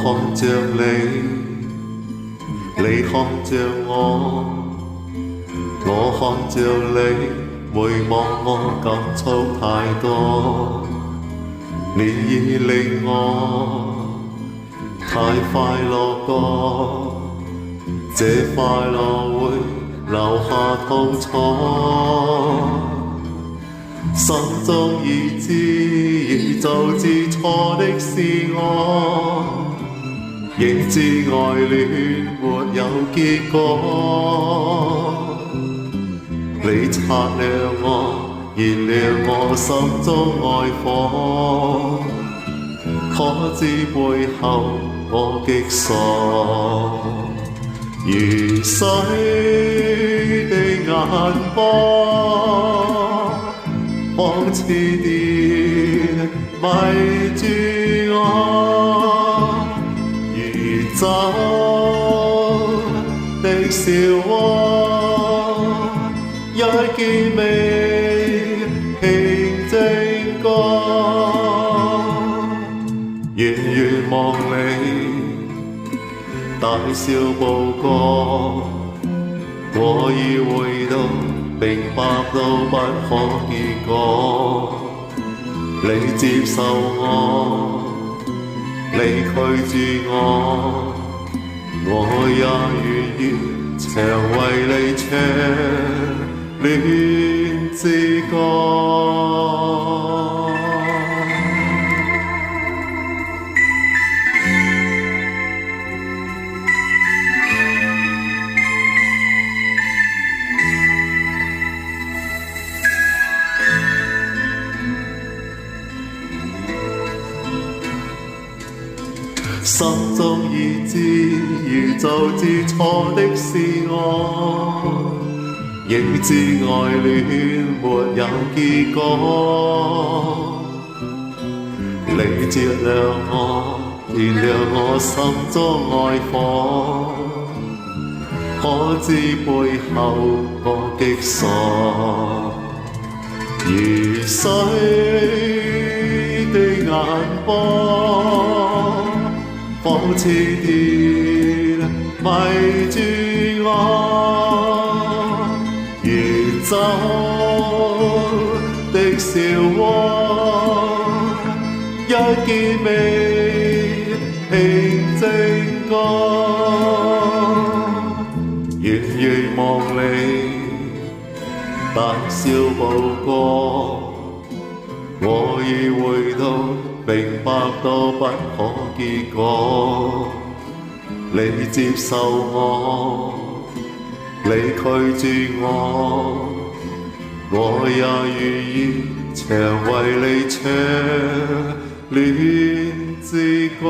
看着你，你看着我看着你，回望我感觸太多，你已令我太快樂過，這快樂會留下痛楚。心中已知，已早知錯的是我，仍知愛戀沒有結果。你擦亮我，燃亮我心中愛火，可知背後我極傻，如水的眼波，仿似電迷住我，如酒的笑窩，一見未平靜過，遠遠望你大笑步過，我已回到明白到不可結果，你接受我，你拒絕我，我也願意常為你唱戀之歌。心中已知，如早知錯的是我，仍知愛戀沒有結果。你照亮我，燃亮我心中愛火，可知背後我極傻，如水的眼波，仿似電迷住我，如酒的笑窩，一見未平靜過，遠遠望你大笑步過，我已回到明白到不可結果，你接受我，你拒絕我，我也願意常為你唱戀之歌。